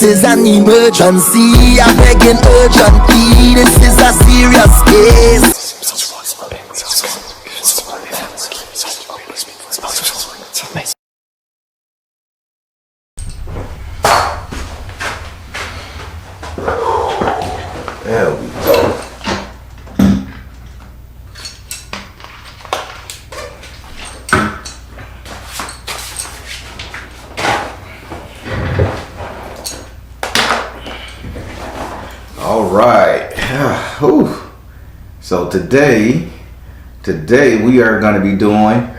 is an emergency. I'm begging urgently. This is a serious case. There we go. All right. So today we are going to be doing.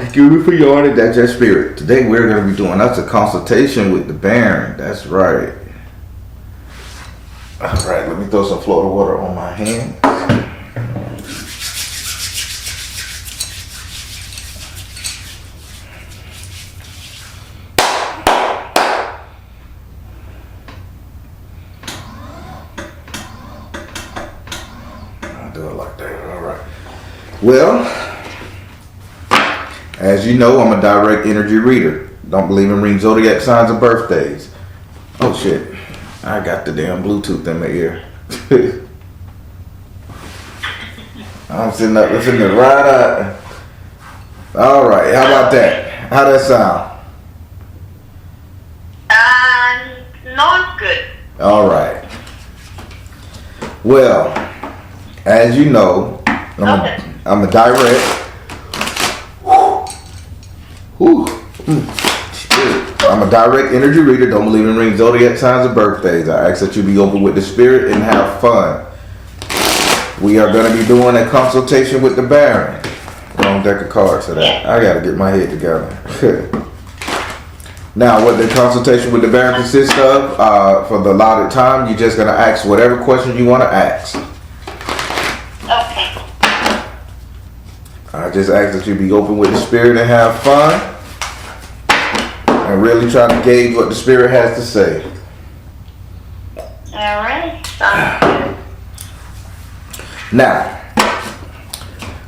Excuse me for yawning. That's your spirit. Today we're going to be doing a consultation with the Baron. That's right. All right. Let me throw some Florida water on my hand. Do it like that. All right. Well, as you know, I'm a direct energy reader. Don't believe in reading zodiac signs or birthdays. Oh shit! I got the damn Bluetooth in my ear. I'm sitting up, listening to right up. All right. How about that? How that sound? Not good. All right. Well, as you know, I'm a direct. I'm a direct energy reader. Don't believe in reading zodiac signs or birthdays. I ask that you be open with the spirit and have fun. We are going to be doing a consultation with the Baron. Wrong deck of cards for that. I got to get my head together. Now, what the consultation with the Baron consists of, for the allotted time, you're just going to ask whatever question you want to ask. Okay. I just ask that you be open with the spirit and have fun. And really try to gauge what the spirit has to say. Alright. Sounds good. Now,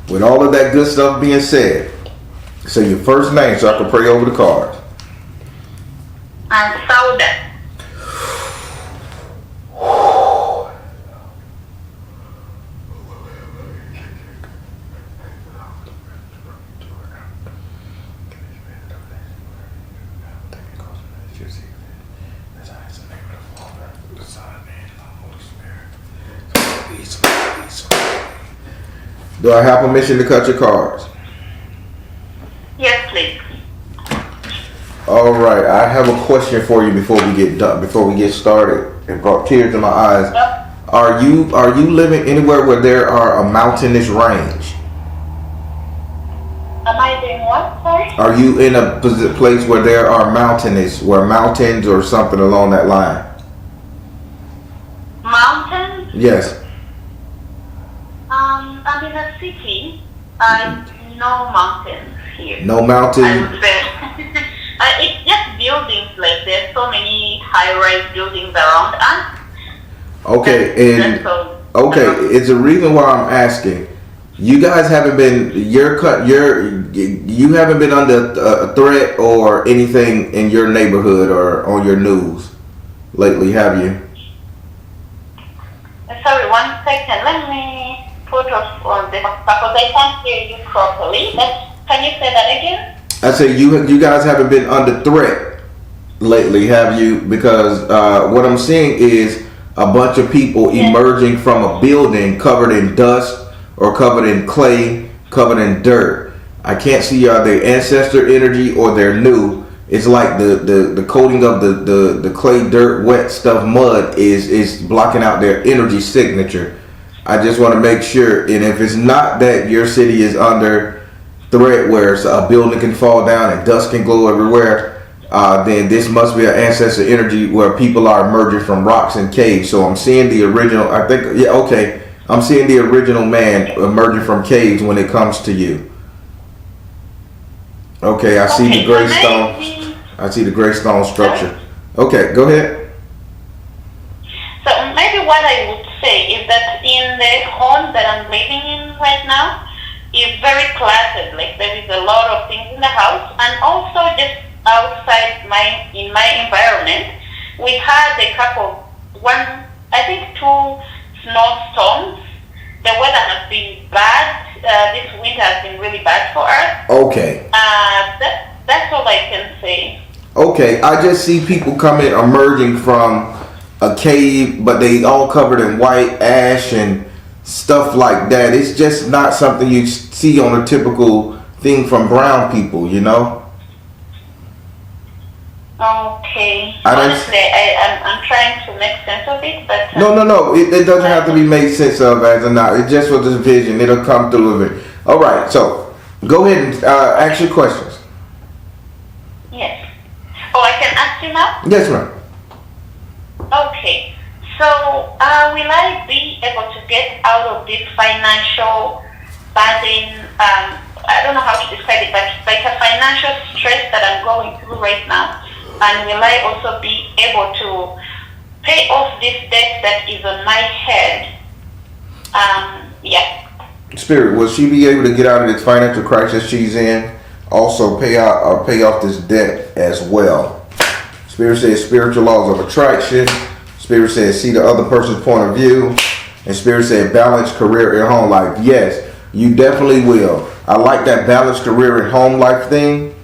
with all of that good stuff being said, say your first name so I can pray over the cards. And soda. Do I have permission to cut your cards? Yes, please. All right. I have a question for you before we get done. Before we get started, it brought tears to my eyes. Yep. Are you living anywhere where there are a mountainous range? Am I doing what? Sorry? Are you in a place where there are mountains or something along that line? Mountains? Yes. I'm in a city. No mountains here. No mountains? I would say. It's just buildings. Like there's so many high-rise buildings around us. Okay, it's a reason why I'm asking. You guys haven't been you haven't been under a threat or anything in your neighborhood or on your news lately, have you? Sorry, 1 second. Let me put off on the because I can't hear you properly. Can you say that again? I say you guys haven't been under threat lately, have you? Because what I'm seeing is a bunch of people emerging from a building covered in dust or covered in clay, covered in dirt. I can't see are they ancestor energy or they're new. It's like the coating of the clay, dirt, wet stuff, mud is blocking out their energy signature. I just want to make sure, and if it's not that your city is under threat where a building can fall down and dust can glow everywhere, then this must be an ancestor energy where people are emerging from rocks and caves. So I'm seeing the original, I'm seeing the original man emerging from caves when it comes to you. Okay, I see the gray stone. I see the gray stone structure. Okay, go ahead. So maybe what I would say is that in the home that I'm living in right now is very cluttered. Like there is a lot of things in the house, and also just outside in my environment. We had a couple, I think 2 snowstorms. The weather has been bad. This winter has been really bad for us. Okay. That's all I can say. Okay, I just see people coming, emerging from a cave, but they all covered in white ash and stuff like that. It's just not something you see on a typical thing from brown people, you know? Okay. I'm trying to make sense of it, but... No. It doesn't have to be made sense of as a not. It just was this vision. It'll come through of it. All right, so go ahead and ask your questions. Yes. Oh, I can ask you now? Yes, ma'am. Okay. So, will I be able to get out of this financial burden? I don't know how to describe it, but like a financial stress that I'm going through right now. And will I also be able to pay off this debt that is on my head? Yeah. Spirit, will she be able to get out of this financial crisis she's in? Also pay off this debt as well. Spirit says spiritual laws of attraction. Spirit says see the other person's point of view. And Spirit said balance career and home life. Yes, you definitely will. I like that balanced career and home life thing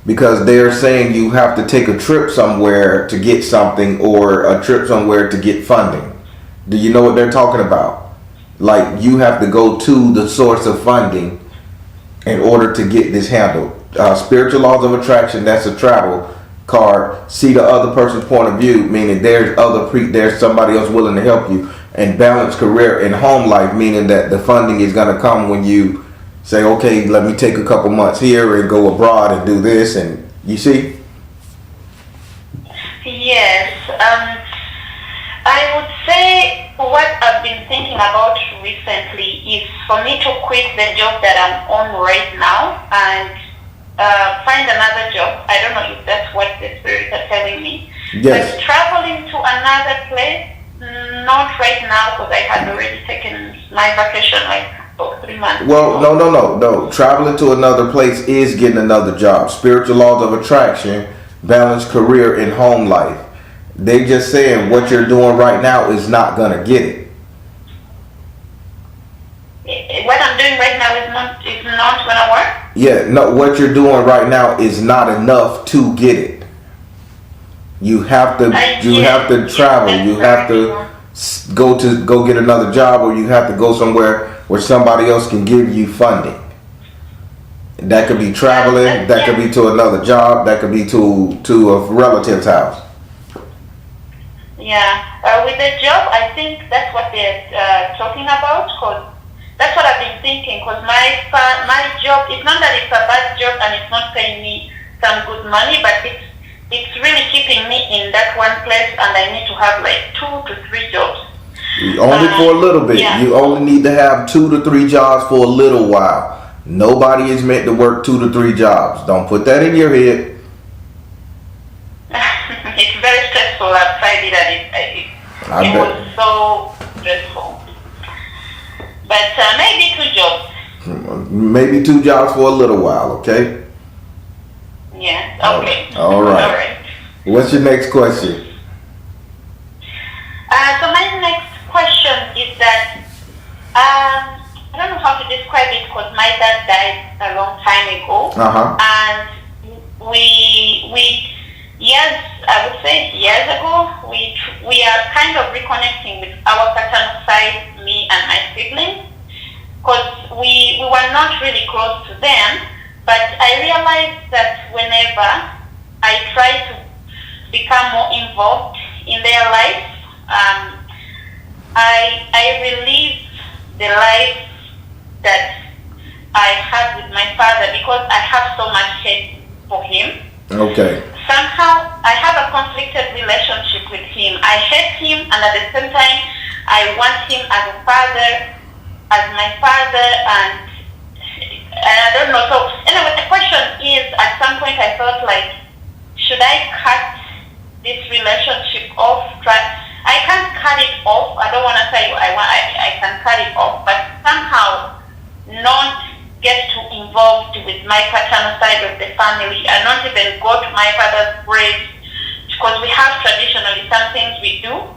because they're saying you have to take a trip somewhere to get something or a trip somewhere to get funding. Do you know what they're talking about? Like you have to go to the source of funding in order to get this handled. Spiritual laws of attraction, that's a travel card. See the other person's point of view, meaning there's somebody else willing to help you. And balanced career and home life, meaning that the funding is going to come when you say, okay, let me take a couple months here and go abroad and do this. And you see? Yes. I would say what I've been thinking about recently is for me to quit the job that I'm on right now and find another job. I don't know if that's what the spirits are telling me. Yes. But traveling to another place, not right now because I had already taken my vacation like 3 months Well, ago. no. Traveling to another place is getting another job. Spiritual laws of attraction, balanced career and home life. They just saying what you're doing right now is not going to get it. What I'm doing right now is not going to work? Yeah, no, what you're doing right now is not enough to get it. You have to travel. You have to go get another job, or you have to go somewhere where somebody else can give you funding. That could be traveling, that could be to another job, that could be to a relative's house. Yeah, with the job, I think that's what they're talking about, because that's what I've been thinking, because my job, it's not that it's a bad job and it's not paying me some good money, but it's really keeping me in that one place, and I need to have like 2 to 3 jobs. Only for a little bit. Yeah. You only need to have 2 to 3 jobs for a little while. Nobody is meant to work 2 to 3 jobs. Don't put that in your head. It's very stressful. I've tried it, and it was so stressful. But maybe 2 jobs. Maybe 2 jobs for a little while, okay? Yeah, okay. All right. What's your next question? So my next question is that I don't know how to describe it because my dad died a long time ago, and I would say years ago, we are kind of reconnecting with our paternal side, me and my siblings, because we were not really close to them. But I realized that whenever I try to become more involved in their life, I relive the life that I had with my father, because I have so much hate for him. Okay. Somehow I have a conflicted relationship with him. I hate him, and at the same time I want him as a father, as my father, and I don't know. So anyway, the question is, at some point I felt like, should I cut this relationship off? I can't cut it off. I don't want to say I can cut it off, but somehow not get too involved with my paternal side of the family. I don't even go to my father's grave because we have traditionally some things we do.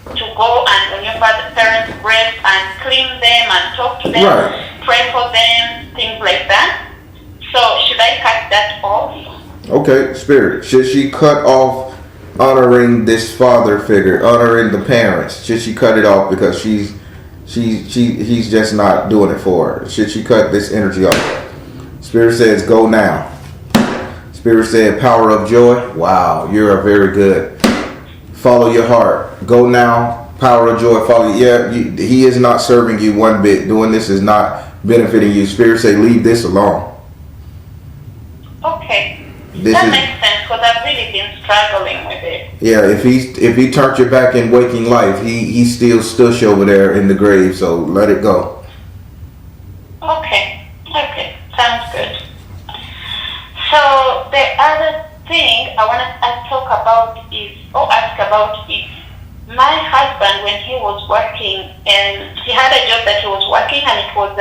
To go and on your parents' grave and clean them and talk to them, pray for them, things like that. So should I cut that off? Okay, Spirit. Should she cut off honoring this father figure, honoring the parents? Should she cut it off because he's just not doing it for her? Should she cut this energy off? Spirit says, go now. Spirit said, power of joy. Wow, you are very good. Follow your heart. Go now. Power of joy. Follow. Yeah, he is not serving you one bit. Doing this is not benefiting you. Spirit say, leave this alone. Okay. That makes sense because I've really been struggling with it. Yeah, if he turned your back in waking life, he's still stush over there in the grave. So let it go. Okay. Sounds good. So the other thing I want to ask about is my husband, when he was working, and he had a job that he was working, and it was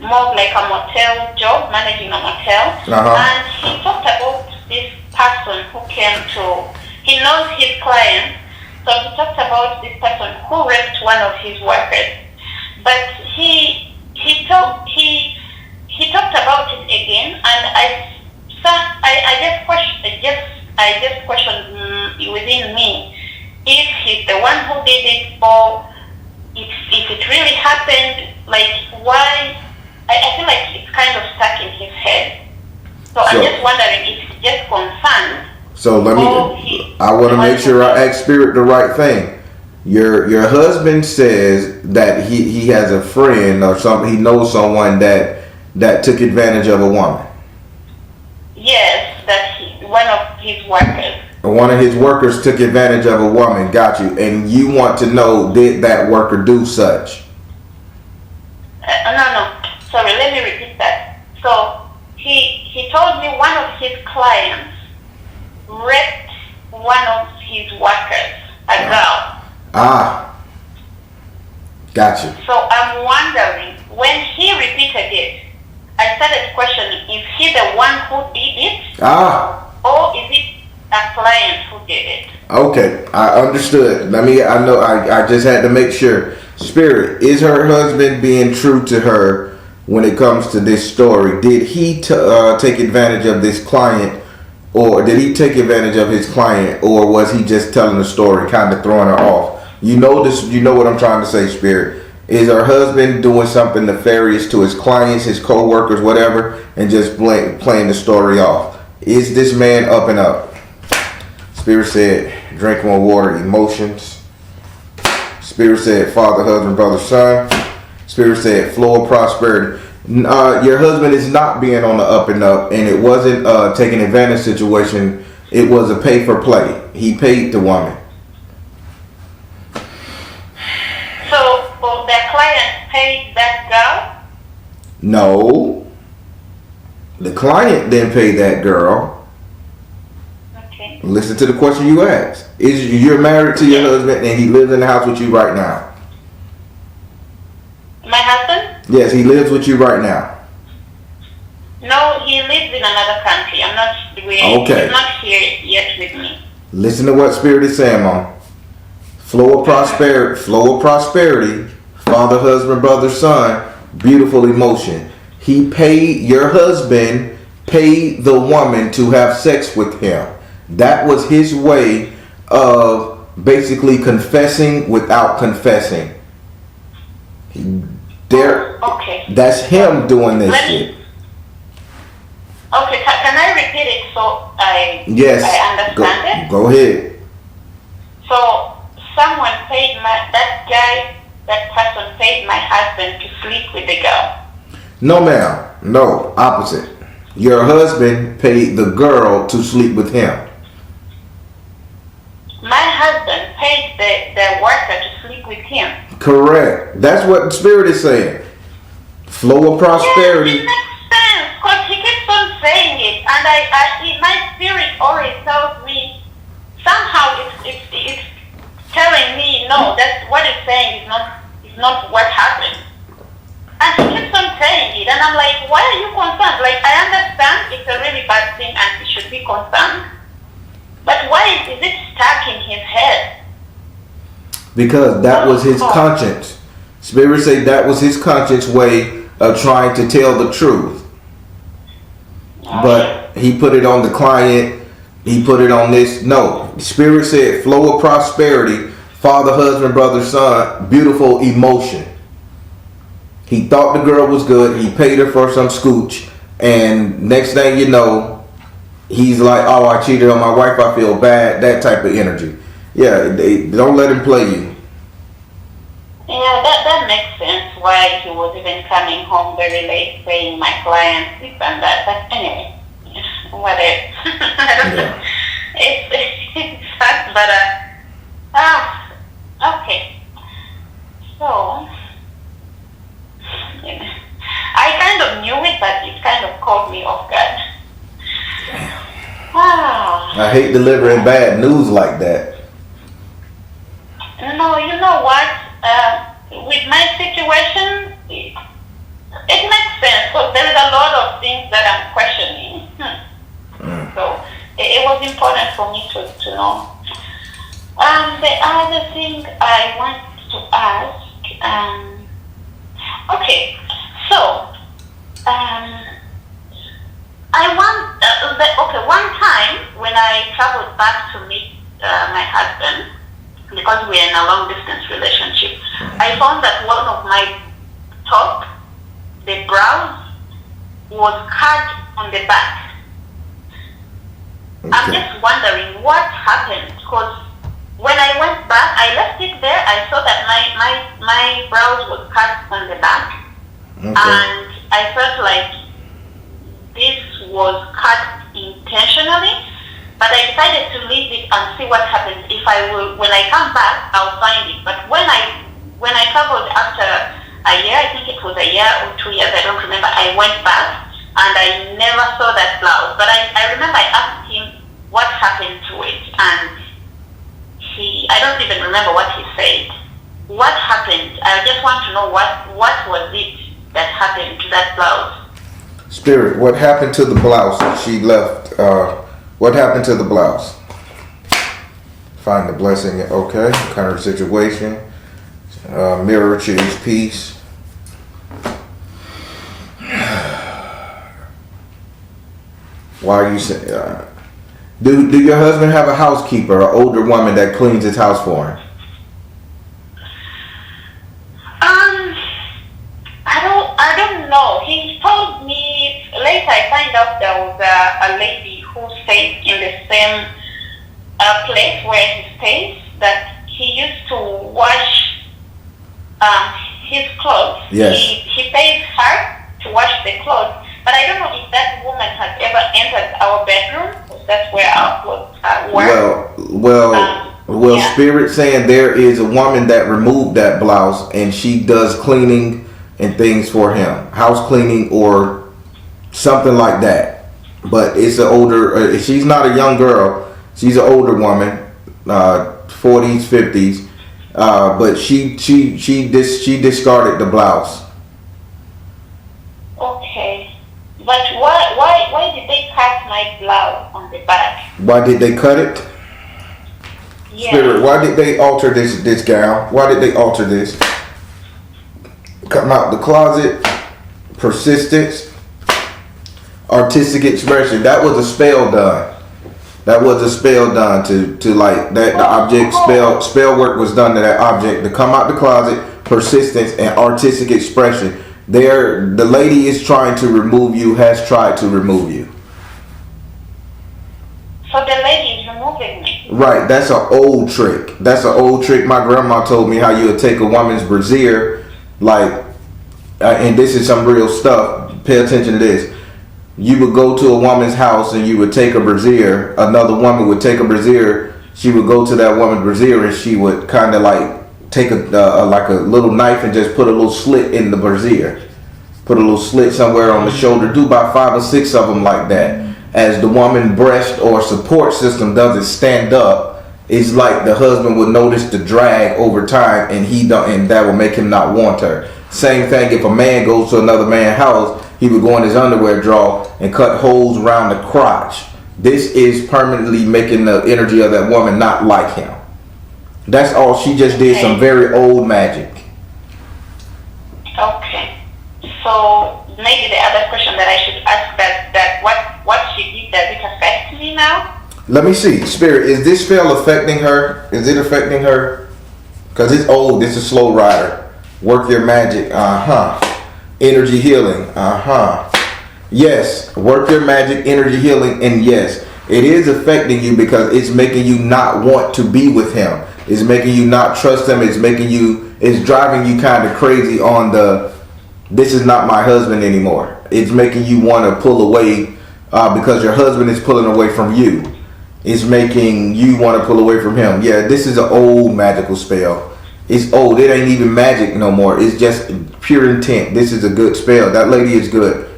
more like a motel job, managing a motel. And he talked about this person who came to, he knows his client, so he talked about this person who raped one of his workers. But he talked about it again, and I just questioned within me if he's the one who did it, or if it really happened. Like, why? I feel like it's kind of stuck in his head. So I'm just wondering if he's just concerned. So I want to make sure I ask Spirit the right thing. Your husband says that he has a friend or something. He knows someone that took advantage of a woman. Yes, one of his workers. One of his workers took advantage of a woman. Got you. And you want to know, did that worker do such? No. Sorry, let me repeat that. So he told me one of his clients raped one of his workers, a girl. Got you. So I'm wondering, when he repeated it, I started questioning, is he the one who did it? Or is it a client who did it? Okay, I understood. I just had to make sure. Spirit, is her husband being true to her when it comes to this story? Did he take advantage of this client, or did he take advantage of his client, or was he just telling the story, kind of throwing her off? You know this. You know what I'm trying to say, Spirit. Is her husband doing something nefarious to his clients, his co-workers, whatever, and just playing the story off? Is this man up and up? Spirit said, drink more water, emotions. Spirit said, father, husband, brother, son. Spirit said, flow of prosperity. Your husband is not being on the up and up, and it wasn't taking advantage situation. It was a pay for play. He paid the woman. So the client paid that girl? No. The client didn't pay that girl. Okay. Listen to the question you asked. You're married to your husband and he lives in the house with you right now? My husband? Yes, he lives with you right now. No, he lives in another country. He's not here yet with me. Listen to what Spirit is saying, Mom. Flow of prosperity, father, husband, brother, son, beautiful emotion. Your husband paid the woman to have sex with him. That was his way of basically confessing without confessing. Okay. That's him doing this shit. Okay, can I repeat it so I understand it? Go ahead. So someone paid that person paid my husband to sleep with the girl. No, ma'am. No, opposite. Your husband paid the girl to sleep with him. My husband paid the worker to sleep with him. Correct. That's what the Spirit is saying. Flow of prosperity. Yes, it makes sense because he keeps on saying it, and my spirit always tells me somehow it's telling me no. That's what it's saying is not what happened, and he keeps on saying it, and I'm like, why are you concerned? Like, I understand it's a really bad thing and he should be concerned, but why is it stuck in his head? Because that was his conscience. Spirit say that was his conscience way of trying to tell the truth. But he put it on the client. He put it on this. No. Spirit said flow of prosperity. Father, husband, brother, son. Beautiful emotion. He thought the girl was good. He paid her for some scooch. And next thing you know, he's like, oh, I cheated on my wife. I feel bad. That type of energy. Yeah, don't let him play you. Yeah, that makes sense why he was even coming home very late saying my client this and that. But anyway, whatever. I don't know. It's sad, but okay. So, yeah. I kind of knew it, but it kind of caught me off guard. I hate delivering bad news like that. No, you know what? With my situation, it makes sense because there is a lot of things that I'm questioning. So it was important for me to know. The other thing I want to ask, okay, so I want, one time when I traveled back to meet my husband, because we're in a long distance relationship, I found that one of my top, the brows, was cut on the back. Okay. I'm just wondering what happened, because when I went back, I left it there, I saw that my brows was cut on the back. Okay. And I felt like this was cut intentionally. But I decided to leave it and see what happens. When I come back, I'll find it. But when I traveled after a year, I think it was a year or 2 years, I don't remember, I went back and I never saw that blouse. But I remember I asked him what happened to it, and I don't even remember what he said. What happened? I just want to know what was it that happened to that blouse. Spirit, what happened to the blouse she left? What happened to the blouse? Find the blessing. Okay. Current situation. Mirror, choose peace. Why are you saying? Do your husband have a housekeeper, an older woman that cleans his house for him? I don't know. He told me later. I find out there was a lady who stays in the same place where he stays, that he used to wash his clothes. Yes. He pays her to wash the clothes, but I don't know if that woman has ever entered our bedroom, because that's where our clothes were. Well, yeah. Spirit saying there is a woman that removed that blouse and she does cleaning and things for him, house cleaning or something like that. But it's an older. She's not a young girl. She's an older woman, 40s, 50s. But she discarded the blouse. Okay, but why did they cut my blouse on the back? Why did they cut it? Yeah. Spirit, why did they alter this gown? Why did they alter this? Come out the closet, persistence, artistic expression. That was a spell done. That was a spell done to like that. The object spell work was done to that object to come out the closet, persistence and artistic expression. The lady is trying to remove you, has tried to remove you. So the lady is removing me. Right, that's an old trick. That's an old trick. My grandma told me how you would take a woman's brassiere, like, and this is some real stuff. Pay attention to this. You would go to a woman's house and you would take a brassiere. Another woman would take a brassiere. She would go to that woman's brassiere and she would kind of like take like a little knife and just put a little slit in the brassiere. Put a little slit somewhere on the shoulder. Do about 5 or 6 of them like that. As the woman breast or support system doesn't stand up, it's like the husband would notice the drag over time, and that will make him not want her. Same thing if a man goes to another man's house, he would go in his underwear drawer and cut holes around the crotch. This is permanently making the energy of that woman not like him. That's all. She just did some very old magic. Okay. So maybe the other question that I should ask that what she did, does it affect me now? Let me see. Spirit, is this spell affecting her? Is it affecting her? Because it's old. This is slow rider. Work your magic. Energy healing. Yes. Work your magic, energy healing. And yes, it is affecting you because it's making you not want to be with him. It's making you not trust him. It's driving you kind of crazy on this is not my husband anymore. It's making you want to pull away because your husband is pulling away from you. It's making you want to pull away from him. Yeah, this is an old magical spell. It's old. It ain't even magic no more. It's just pure intent. This is a good spell. That lady is good.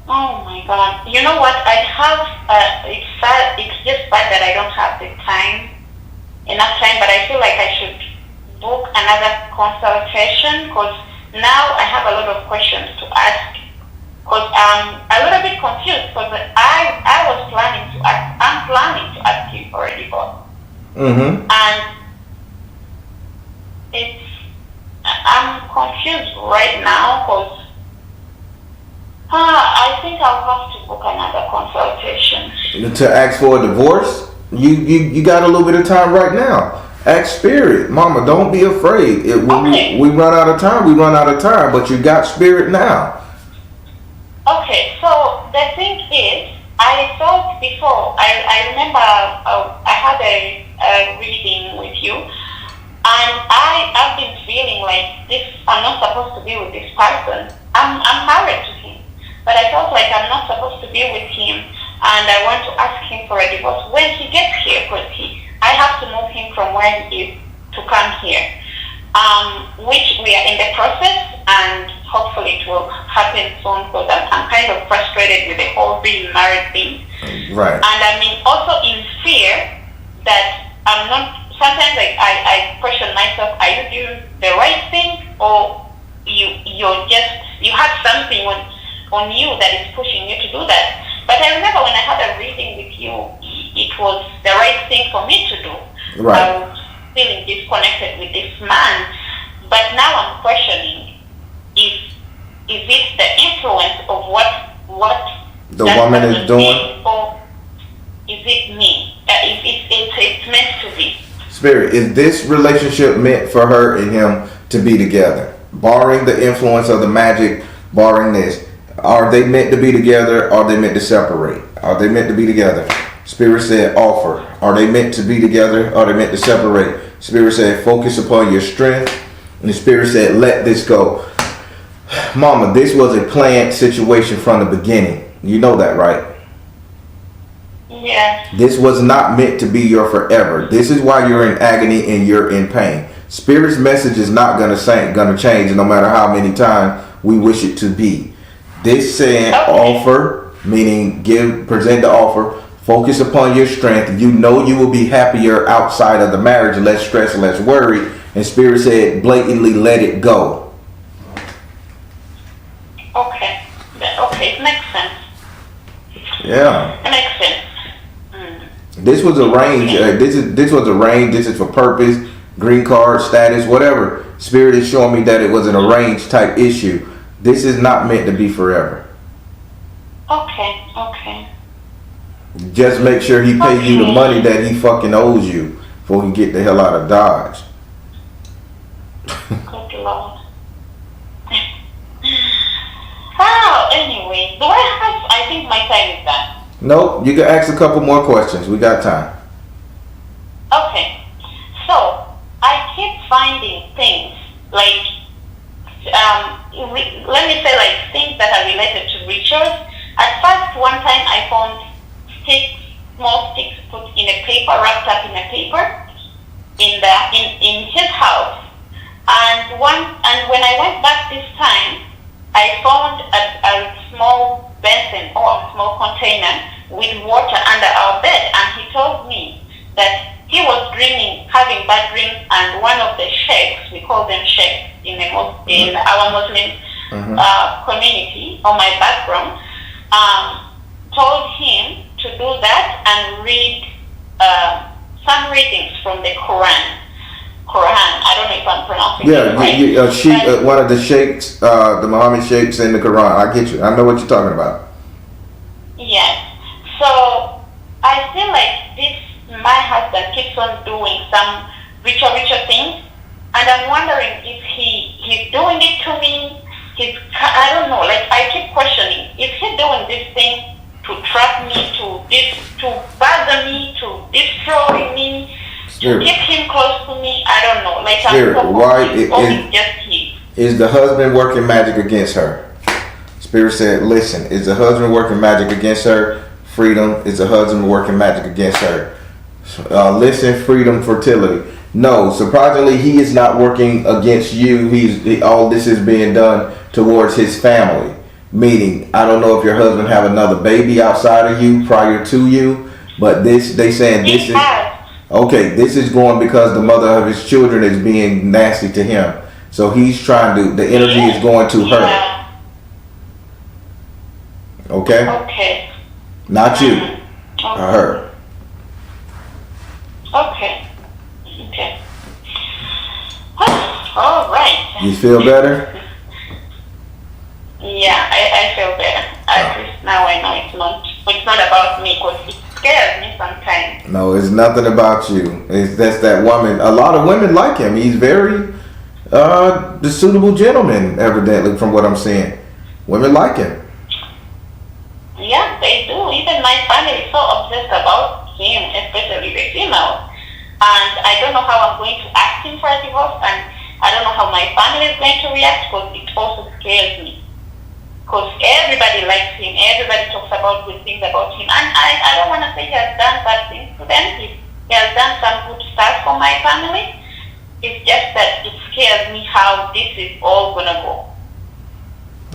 Oh my God. You know what? I have, it's sad. It's just bad that I don't have the enough time, but I feel like I should book another consultation because now I have a lot of questions to ask. Because I'm a little bit confused because I'm planning to ask you for a divorce. Mm-hmm. And I'm confused right now because I think I'll have to book another consultation. To ask for a divorce? You got a little bit of time right now. Ask Spirit. Mama, don't be afraid. When we run out of time, we run out of time. But you got Spirit now. Okay, so the thing is, I thought before, I remember I had a reading with you, and I've been feeling like this. I'm not supposed to be with this person. I'm married to him, but I felt like I'm not supposed to be with him, and I want to ask him for a divorce when he gets here, because I have to move him from where he is to come here, which we are in the process, and hopefully it will happen soon because I'm kind of frustrated with the whole being married thing. Right. And I'm also in fear that I'm not, sometimes I question myself, are you doing the right thing or you have something on you that is pushing you to do that? But I remember when I had a reading with you, it was the right thing for me to do. Right. I was feeling disconnected with this man, but now I'm questioning is it the influence of what the woman is doing, or is it me? It's meant to be. Spirit, is this relationship meant for her and him to be together? Barring the influence of the magic, barring this, are they meant to be together? Or are they meant to separate? Are they meant to be together? Spirit said offer. Are they meant to be together? Or are they meant to separate? Spirit said focus upon your strength. And the Spirit said let this go. Mama, this was a planned situation from the beginning. You know that, right? Yeah. This was not meant to be your forever. This is why you're in agony and you're in pain. Spirit's message is not going to change no matter how many times we wish it to be. This saying offer, meaning present the offer, focus upon your strength. You know you will be happier outside of the marriage, less stress, less worry. And Spirit said blatantly let it go. Okay, it makes sense. Yeah. It makes sense. This was arranged. This was arranged. This is for purpose, green card status, whatever. Spirit is showing me that it was an arranged type issue. This is not meant to be forever. Okay. Just make sure he pay you the money that he fucking owes you before he get the hell out of Dodge. Good Lord. Anyway, I think my time is done. Nope, you can ask a couple more questions. We got time. Okay. So, I keep finding things like, let me say like things that are related to rituals. At first, one time I found small sticks put in a paper, wrapped up in a paper, in his house. And when I went back this time, I found a small basin or a small container with water under our bed, and he told me that he was dreaming, having bad dreams, and one of the sheikhs, we call them sheikhs in our Muslim community or my background, told him to do that and read some readings from the Quran. I don't know if I'm pronouncing it right. One of the sheikhs, the Muhammad sheikhs in the Quran. I get you. I know what you're talking about. Yes. So I feel like my husband keeps on doing some richer things, and I'm wondering if he's doing it to me. I don't know. Like, I keep questioning: is he doing this thing to trap me, to bother me, to destroy me, to keep him close to me? I don't know. Like, is the husband working magic against her? Spirit said, listen, is the husband working magic against her? Freedom, is the husband working magic against her? Listen, freedom, fertility. No, surprisingly, he is not working against you. All this is being done towards his family. Meaning, I don't know if your husband have another baby outside of you prior to you, but this is going because the mother of his children is being nasty to him. So he's trying to, the energy is going to her. Okay? Okay. Not you. Her. Okay. All right. You feel better? Yeah, I feel better. At least now I know it's not about me, because it scares me sometimes. No, it's nothing about you. That's that woman. A lot of women like him. He's very the suitable gentleman, evidently, from what I'm seeing. Women like him. Yeah, they do. Even my family is so obsessed about him, especially the females. And I don't know how I'm going to ask him for a divorce, and I don't know how my family is going to react, because it also scares me. Because everybody likes him, everybody talks about good things about him, and I don't want to say he has done bad things to them. He has done some good stuff for my family. It's just that it scares me how this is all gonna go.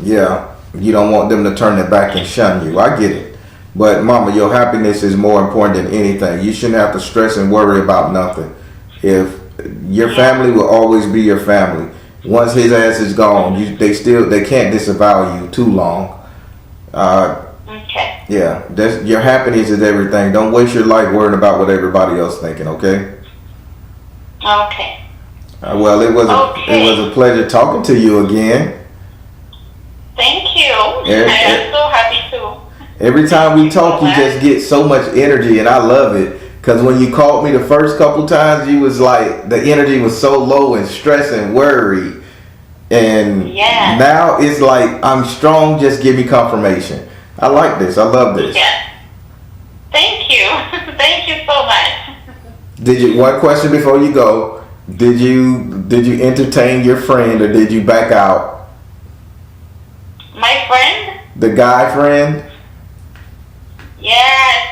Yeah, you don't want them to turn their back and shun you. I get it. But mama, your happiness is more important than anything. You shouldn't have to stress and worry about nothing. If your family will always be your family. Once his ass is gone, they can't disavow you too long. Okay. Yeah, your happiness is everything. Don't waste your life worrying about what everybody else thinking. Okay. Okay. Well, it was a pleasure talking to you again. Thank you. I am so happy too. Every time we talk, you just get so much energy, and I love it. Because when you called me the first couple times, you was like, the energy was so low and stress and worry. And now it's like, I'm strong, just give me confirmation. I like this. I love this. Yeah. Thank you. Thank you so much. One question before you go. Did you entertain your friend, or did you back out? My friend? The guy friend? Yes.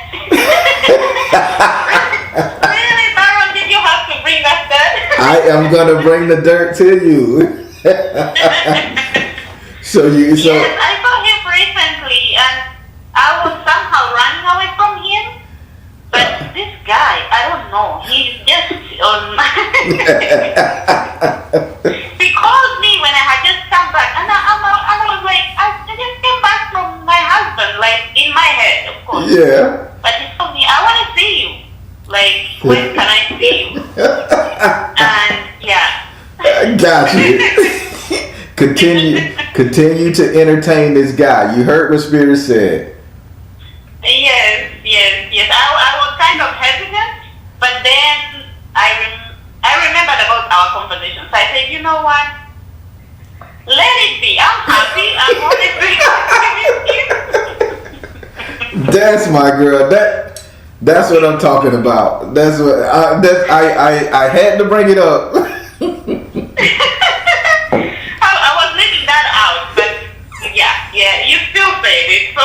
Really, Baron, did you have to bring that dirt? I am gonna bring the dirt to you. Yes, I saw him recently, and I was somehow running away from him. But this guy, I don't know. He's just on my. He called me when I had just come back, and I was like, I just came back from my husband, like in my head, of course. Yeah. But he told me, I want to see you. Like, when can I see you? And yeah. I got you. Continue to entertain this guy. You heard what Spirit said. Yes. I was kind of hesitant, but then I remembered about our conversation. So I said, you know what? Let it be. I'm happy. I'm honestly happy. That's my girl. That's what I'm talking about. That's what I had to bring it up. I was leaving that out, but yeah, you still said it, so.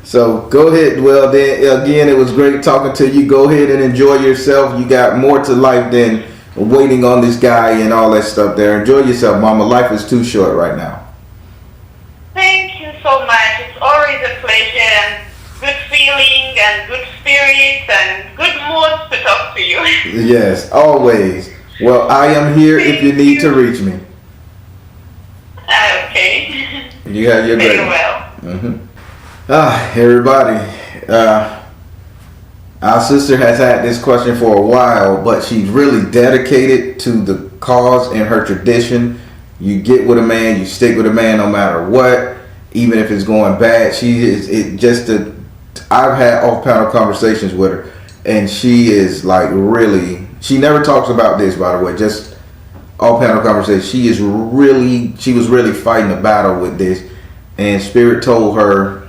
So go ahead. Well, then again, it was great talking to you. Go ahead and enjoy yourself. You got more to life than waiting on this guy and all that stuff there. Enjoy yourself, mama. Life is too short right now. Thank you so much. It's always a pleasure, and good feeling and good spirits and good mood to talk to you. Yes, always. Well, I am here if you need to reach me. Okay. You have your Very great. well. Everybody. Our sister has had this question for a while, but she's really dedicated to the cause and her tradition. You get with a man, you stick with a man no matter what, even if it's going bad. She is I've had off-panel conversations with her, and she is like really. She never talks about this, by the way. Just off-panel conversation. She was really fighting a battle with this, and Spirit told her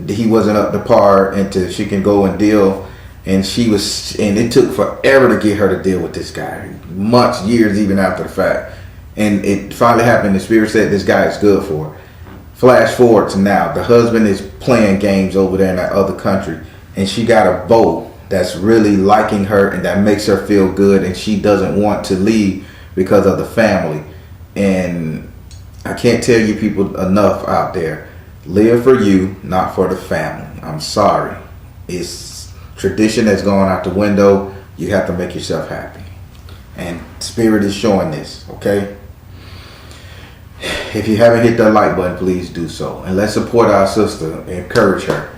he wasn't up to par until she can go and deal. And it took forever to get her to deal with this guy. Months, years, even after the fact. And it finally happened. The Spirit said this guy is good for her. Flash forward to now. The husband is playing games over there in that other country. And she got a beau that's really liking her and that makes her feel good. And she doesn't want to leave because of the family. And I can't tell you people enough out there. Live for you, not for the family. I'm sorry. It's tradition that's gone out the window. You have to make yourself happy. And Spirit is showing this, okay? If you haven't hit that like button, please do so. And let's support our sister and encourage her.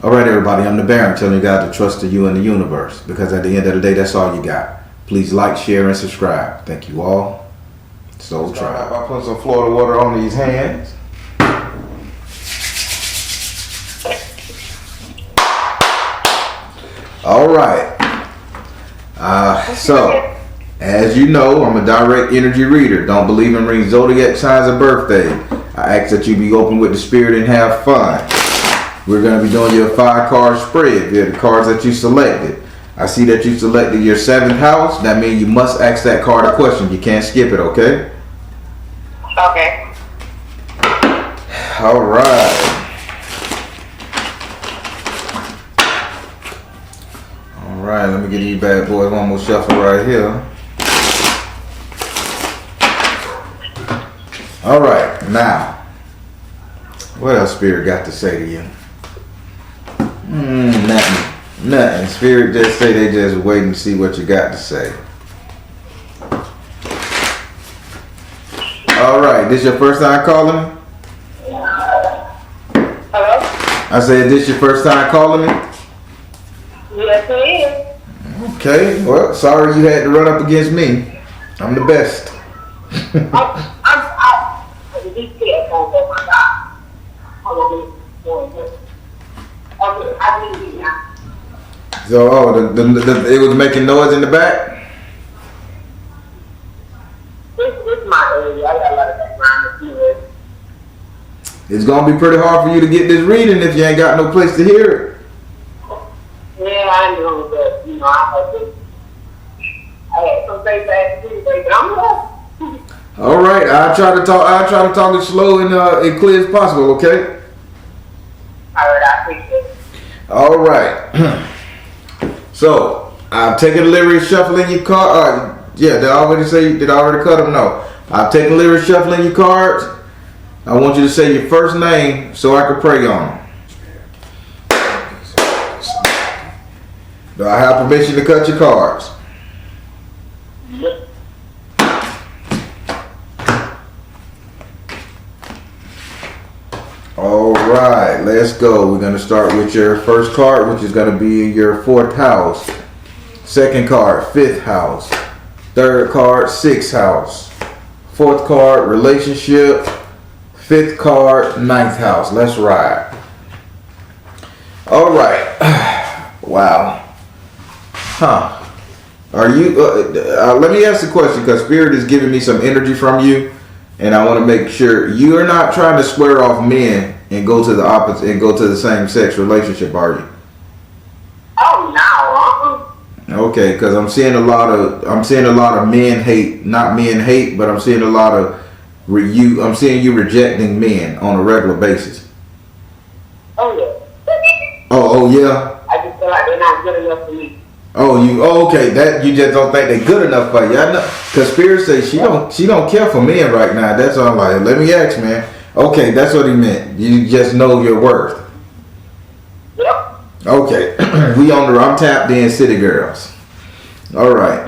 All right, everybody, I'm the Baron telling you guys to trust you in the universe. Because at the end of the day, that's all you got. Please like, share, and subscribe. Thank you all. Soul Tribe. I put some Florida water on these hands. All right. So, as you know, I'm a direct energy reader. Don't believe in reading zodiac signs of birthday. I ask that you be open with the Spirit and have fun. We're going to be doing your 5-card spread via the cards that you selected. I see that you selected your 7th house. That means you must ask that card a question. You can't skip it, okay? Okay. All right. Alright, let me get these bad boys one more shuffle right here. Alright, now, what else Spirit got to say to you? Nothing. Spirit just say they just waiting to see what you got to say. Alright, this your first time calling me? Hello? I said, this your first time calling me? Yes, it is. Okay, well, sorry you had to run up against me. I'm the best. So, it was making noise in the back? This is my area. I got a lot of background noise. It's going to be pretty hard for you to get this reading if you ain't got no place to hear it. Yeah, I know, but I had some things I had to do today, but I'm here. All right, I'll try to talk it slow and clear as possible, okay? All right, I appreciate it. All right. So, I've taken delivery of shuffling your card. Did I already cut them? No. I've taken delivery of shuffling your cards. I want you to say your first name so I can pray on them. Do I have permission to cut your cards? All right, let's go. We're going to start with your first card, which is going to be your 4th house. Second card, 5th house. Third card, 6th house. 4th card, relationship. 5th card, 9th house. Let's ride. All right. Wow. Huh. Are you, let me ask the question because Spirit is giving me some energy from you and I want to make sure you are not trying to square off men and go to the opposite and go to the same sex relationship, are you? Oh, no. Okay, because I'm seeing a lot of men hate, not men hate, but I'm seeing a lot of I'm seeing you rejecting men on a regular basis. Oh, yeah. Oh, yeah? I just feel like they're not good enough for me. Okay. That you just don't think they're good enough for you. I know, cause Spirit says she don't care for men right now. That's all I'm like. Let me ask, man. Okay, that's what he meant. You just know your worth. Yep. Okay, I'm tapped in, city girls. All right.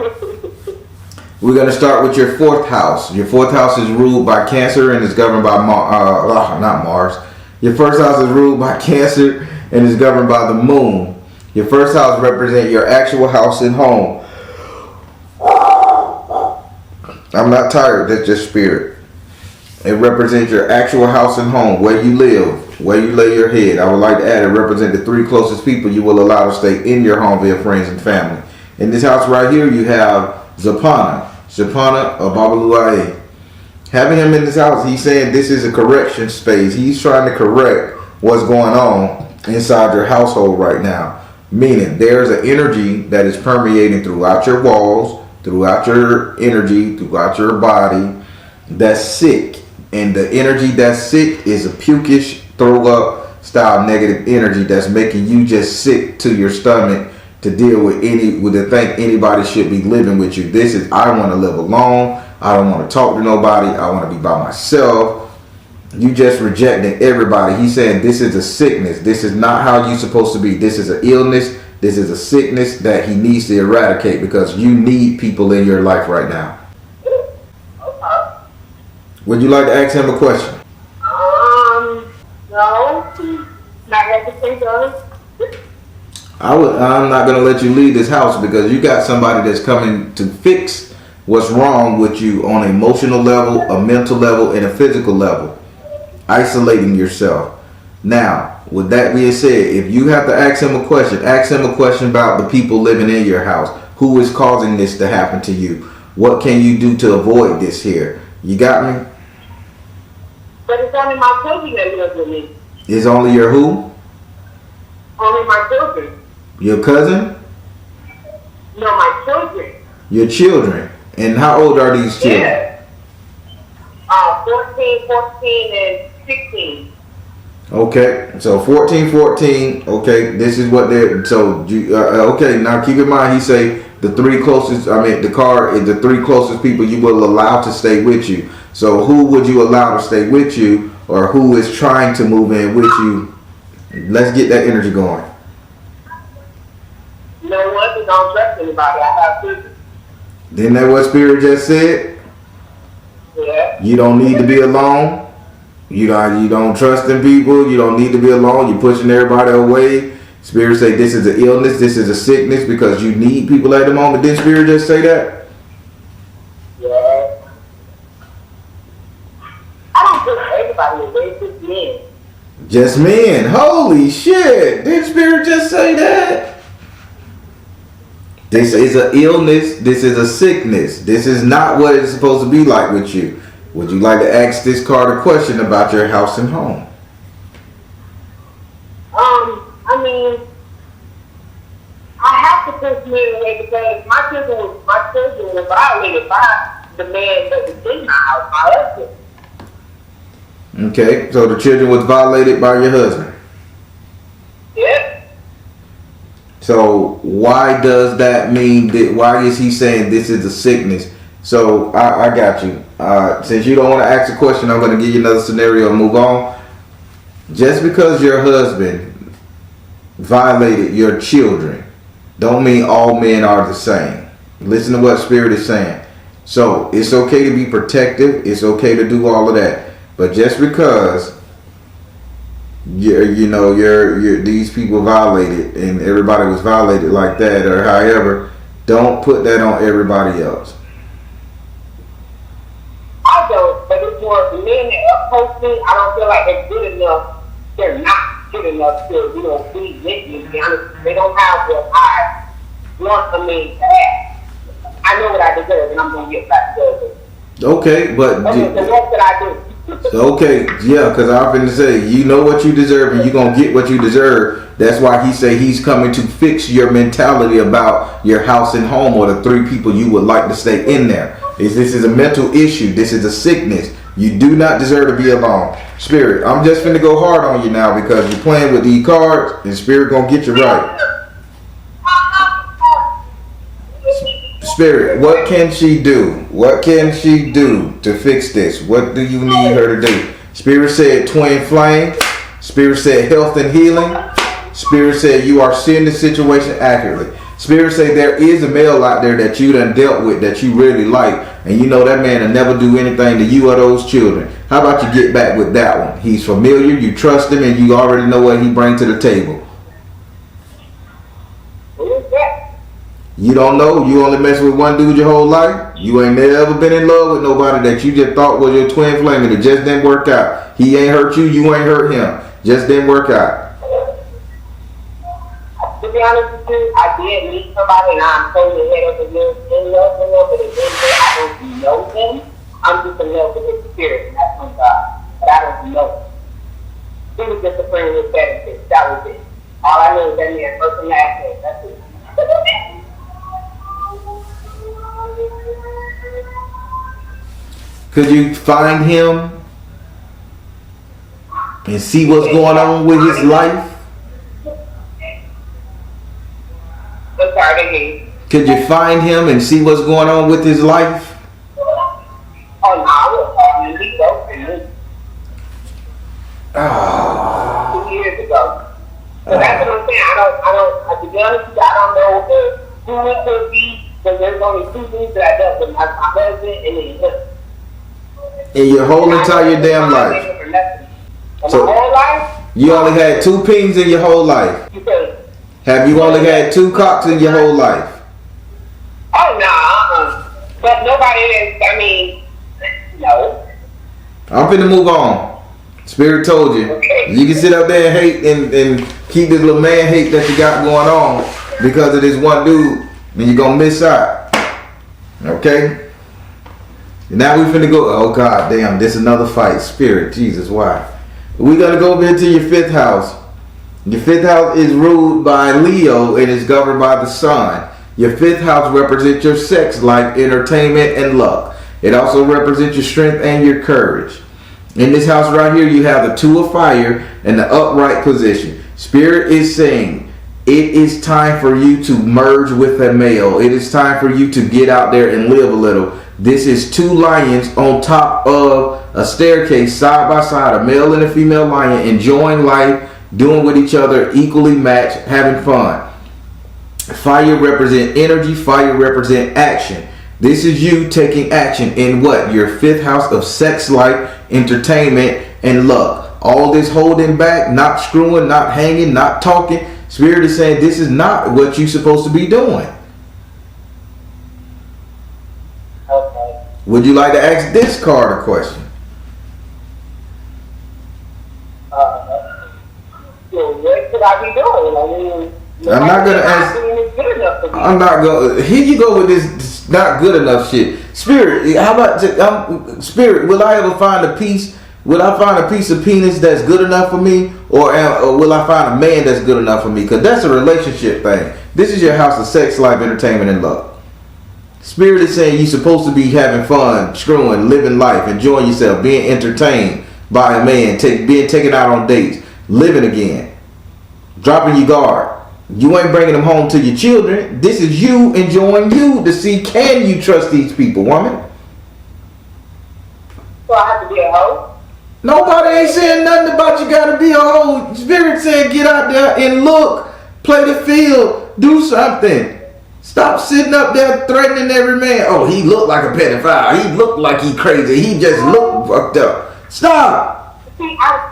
We're going to start with your fourth house. Your fourth house is ruled by Cancer and is governed by not Mars. Your first house is ruled by Cancer and is governed by the moon. Your first house represents your actual house and home. I'm not tired, that's just spirit. It represents your actual house and home, where you live, where you lay your head. I would like to add, it represents the 3 closest people you will allow to stay in your home via friends and family. In this house right here, you have Zapana Babaluae. Having him in this house, he's saying this is a correction space. He's trying to correct what's going on inside your household right now. Meaning there's an energy that is permeating throughout your walls, throughout your energy, throughout your body that's sick. And the energy that's sick is a pukish, throw up style negative energy that's making you just sick to your stomach to deal with to think anybody should be living with you. This is, I want to live alone. I don't want to talk to nobody. I want to be by myself. You just rejecting everybody. He's saying this is a sickness. This is not how you're supposed to be. This is an illness. This is a sickness that he needs to eradicate because you need people in your life right now. Would you like to ask him a question? No. Not everything done. I'm not going to let you leave this house because you got somebody that's coming to fix what's wrong with you on an emotional level, a mental level, and a physical level. Isolating yourself. Now, with that being said, if you have to ask him a question about the people living in your house. Who is causing this to happen to you? What can you do to avoid this here? You got me? But it's only my children that live with me. It's only your who? Only my children. Your cousin? No, my children. Your children. And how old are these children? Yeah. 14, 14, and 16. Okay, so 14. Okay, this is what they're. So okay, now keep in mind. He say the 3 closest. The car is the 3 closest people you will allow to stay with you. So who would you allow to stay with you, or who is trying to move in with you? Let's get that energy going. You know what? I don't trust anybody. I have children. Didn't that what Spirit just said? Yeah. You don't need to be alone. You don't trust in people. You don't need to be alone. You're pushing everybody away. Spirit say this is an illness. This is a sickness because you need people at the moment. Didn't Spirit just say that? Yeah. I don't push everybody away. Just men. Just men. Holy shit. Didn't Spirit just say that? This is an illness. This is a sickness. This is not what it's supposed to be like with you. Would you like to ask this card a question about your house and home? I have to push men away because my children were violated by the man that was in my house, my husband. Okay, so the children was violated by your husband. Yep. So why does that mean that? Why is he saying this is a sickness? So I got you. Since you don't want to ask a question, I'm going to give you another scenario and move on. Just because your husband violated your children, don't mean all men are the same. Listen to what Spirit is saying. So it's okay to be protective. It's okay to do all of that. But just because these people violated and everybody was violated like that or however, don't put that on everybody else. I don't, but it's more the men that approach me. I don't feel like they're good enough. They're not good enough to, be with me. They don't have what I want a man to have. I know what I deserve, and I'm going to get back to it. Okay, but that's what I do. Okay, yeah, because I'm finna say, you know what you deserve and you're going to get what you deserve. That's why he say he's coming to fix your mentality about your house and home or the 3 people you would like to stay in there. This is a mental issue. This is a sickness. You do not deserve to be alone. Spirit, I'm just finna go hard on you now because you're playing with these cards and Spirit going to get you right. Spirit, what can she do? What can she do to fix this? What do you need her to do? Spirit said twin flame. Spirit said health and healing. Spirit said you are seeing the situation accurately. Spirit say there is a male out there that you done dealt with that you really like, and you know that man will never do anything to you or those children. How about you get back with that one? He's familiar, you trust him, and you already know what he brings to the table. You don't know. You only mess with one dude your whole life. You ain't never been in love with nobody that you just thought was your twin flame and it just didn't work out. He ain't hurt you. You ain't hurt him. Just didn't work out. To be honest with you, I did meet somebody and I'm totally head over heels in love with him, but at the end of the day, I don't know him. I'm just in love with his spirit, and that's from God. But I don't know him. He was just a friend with benefits. That was it. All I know is that man first and last name. That's it. Could you find him and see what's going on with his life? I'm sorry, Could you find him and see what's going on with his life? Oh, no, I was talking to Nico for me. 2 years ago. So that's what I'm saying. To be honest with you, I don't know who it could be, because there's only two things that I dealt with, my husband and then him. In your whole entire damn life. So, my whole life? You only had 2 pings in your whole life. Have you only had 2 cocks in your whole life? Oh, no, But nobody is, no. I'm finna move on. Spirit told you. Okay. You can sit up there and hate and keep this little man hate that you got going on because of this one dude, and you're gonna miss out. Okay? Now we finna go. Oh God damn, this another fight. Spirit, Jesus, why? We gotta go over into your 5th house. Your 5th house is ruled by Leo and is governed by the sun. Your 5th house represents your sex life, entertainment, and luck. It also represents your strength and your courage. In this house right here, you have the 2 of fire and the upright position. Spirit is saying it is time for you to merge with a male. It is time for you to get out there and live a little. This is 2 lions on top of a staircase, side by side, a male and a female lion, enjoying life, doing with each other, equally matched, having fun. Fire represent energy. Fire represent action. This is you taking action in what? Your 5th house of sex life, entertainment, and luck. All this holding back, not screwing, not hanging, not talking. Spirit is saying this is not what you're supposed to be doing. Okay. Would you like to ask this card a question? So what could I be doing? I'm not gonna ask. I'm not gonna. Here you go with this not good enough shit. Spirit, how about Spirit? Will I ever find a piece? Will I find a piece of penis that's good enough for me, or will I find a man that's good enough for me? Because that's a relationship thing. This is your house of sex, life, entertainment, and love. Spirit is saying you're supposed to be having fun, screwing, living life, enjoying yourself, being entertained by a man, being taken out on dates, living again, dropping your guard. You ain't bringing them home to your children. This is you enjoying you to see, can you trust these people, woman? So I have to be a hoe? Nobody ain't saying nothing about you gotta be a hoe. Spirit said get out there and look, play the field, do something. Stop sitting up there threatening every man. Oh, he looked like a pedophile. He looked like he crazy. He just looked fucked up. Stop. See, I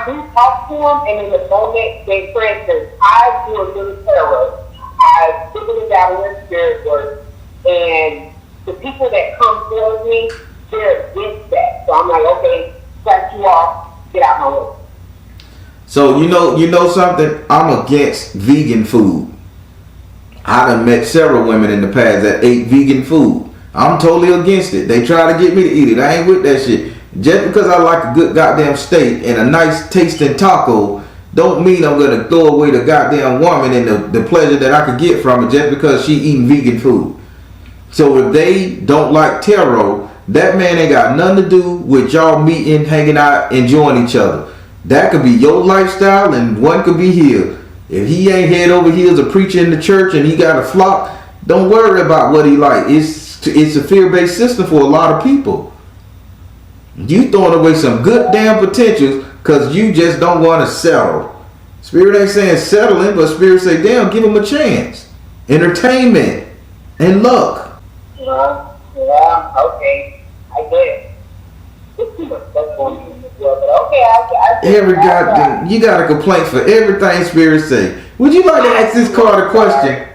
do talk to him, and in the moment, for instance, I do a little tarot. I figured it out in spirit work, and the people that come towards me, they're against that. So I'm like, okay, cut you off, get out my way. So you know something? I'm against vegan food. I done met several women in the past that ate vegan food. I'm totally against it. They try to get me to eat it. I ain't with that shit. Just because I like a good goddamn steak and a nice tasting taco don't mean I'm going to throw away the goddamn woman and the pleasure that I could get from it just because she eating vegan food. So if they don't like tarot, that man ain't got nothing to do with y'all meeting, hanging out, enjoying each other. That could be your lifestyle and one could be his. If he ain't head over heels of preaching in the church and he got a flock, don't worry about what he like. It's a fear-based system for a lot of people. You throwing away some good damn potentials because you just don't want to settle. Spirit ain't saying settling, but Spirit say, damn, give them a chance. Entertainment and luck. Yeah, okay. I guess. It's too much stuff going on as well, but okay, I Every goddamn, you got a complaint for everything Spirit say. Would you like to ask this card a question?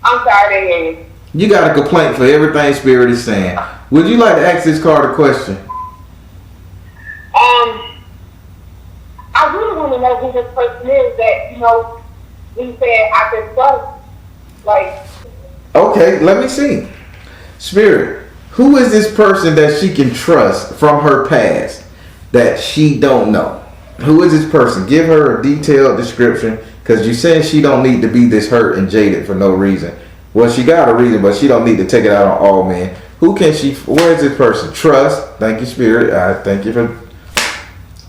I'm sorry to hear you. You got a complaint for everything Spirit is saying. Would you like to ask this card a question? I really want to know who this person is that, you know, he said I could trust. Like, Okay, let me see. Spirit, who is this person that she can trust from her past that she don't know? Who is this person? Give her a detailed description, because you saying she don't need to be this hurt and jaded for no reason. Well, she got a reason, but she don't need to take it out on all men. Who can she, where is this person? Trust. Thank you, Spirit. I thank you for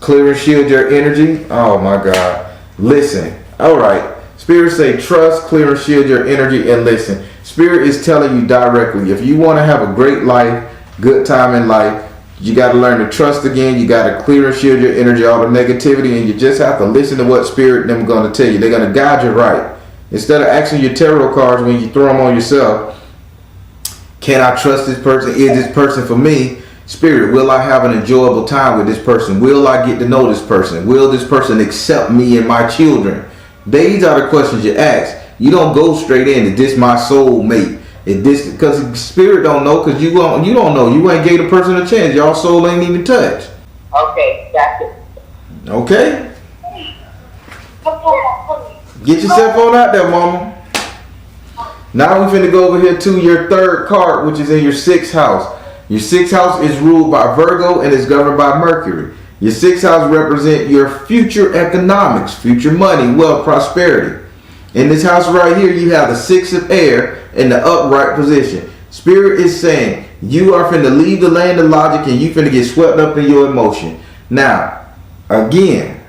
clear and shield your energy. Oh my God. Listen. All right. Spirit say trust, clear and shield your energy, and listen. Spirit is telling you directly, if you want to have a great life, good time in life, you got to learn to trust again. You got to clear and shield your energy, all the negativity, and you just have to listen to what Spirit and them going to tell you. They're going to guide you right. Instead of asking your tarot cards when you throw them on yourself, can I trust this person? Is this person for me? Spirit, will I have an enjoyable time with this person? Will I get to know this person? Will this person accept me and my children? These are the questions you ask. You don't go straight in. Is this my soulmate? Is this, because Spirit don't know, because you don't know. You ain't gave the person a chance. Y'all soul ain't even touched. okay, that's it. Okay? Get yourself on out there, mama. Now we finna go over here to your third card, which is in your sixth house. Your sixth house is ruled by Virgo and is governed by Mercury. Your sixth house represents your future economics, future money, wealth, prosperity. In this house right here, you have the six of air in the upright position. Spirit is saying you are finna leave the land of logic and you finna get swept up in your emotion. Now, again,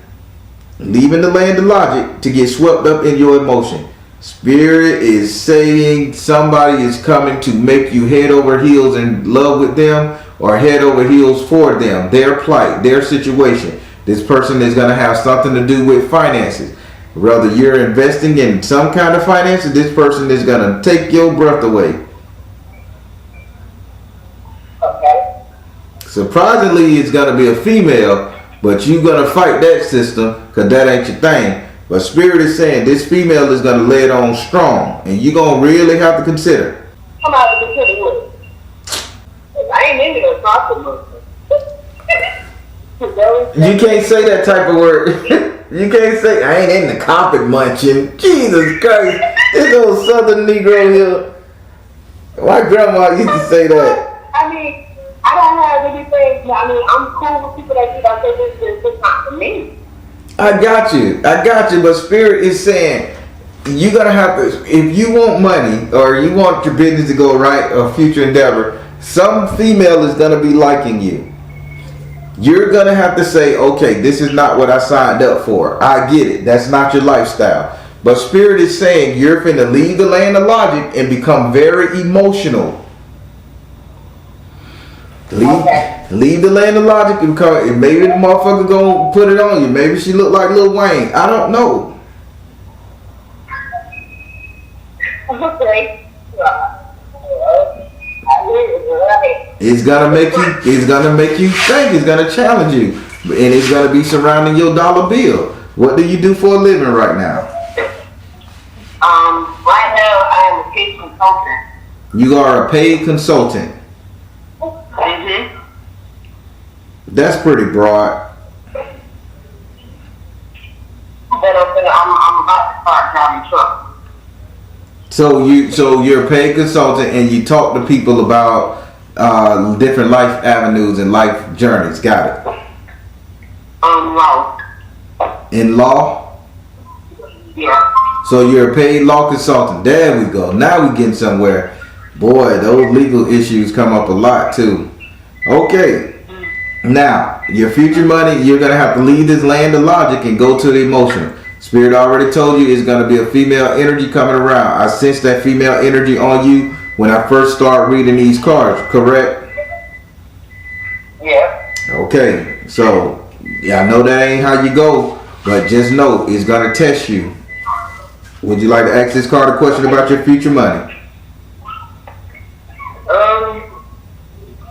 leaving the land of logic to get swept up in your emotion. Spirit is saying somebody is coming to make you head over heels in love with them, or head over heels for them, their plight, their situation. This person is going to have something to do with finances. Whether you're investing in some kind of finances, this person is going to take your breath away. Okay. Surprisingly, it's going to be a female, but you're going to fight that system because that ain't your thing. But Spirit is saying this female is going to lay it on strong, and you're going to really have to consider. Come out of the city with it. I ain't into the gossip. You can't say that type of word. You can't say, I ain't in the carpet munching. Jesus Christ. This old southern Negro here. My grandma used to say that. I mean, I don't have anything. I mean, I'm cool with people that do that. This is not for me. I got you. But Spirit is saying you're going to have to, if you want money or you want your business to go right or future endeavor, some female is going to be liking you. You're going to have to say, okay, this is not what I signed up for. I get it. That's not your lifestyle. But Spirit is saying you're finna leave the land of logic and become very emotional. Leave the land of logic and become, maybe the motherfucker gonna put it on you. Maybe she look like Lil Wayne. I don't know. Okay. It's gonna make you think. It's gonna challenge you, and it's gonna be surrounding your dollar bill. What do you do for a living right now? Right now I am a paid consultant. You are a paid consultant. Mm-hmm. That's pretty broad. But I'm about to start driving trucks. So you're a paid consultant and you talk to people about different life avenues and life journeys. Got it. Law. In law? Yeah. So you're a paid law consultant. There we go. Now we're getting somewhere. Boy, those legal issues come up a lot too. Okay. Now, your future money, you're going to have to leave this land of logic and go to the emotional. Spirit already told you it's going to be a female energy coming around. I sense that female energy on you when I first start reading these cards, correct? Yeah. Okay. So, yeah, I know that ain't how you go but just know it's gonna test you. Would you like to ask this card a question about your future money?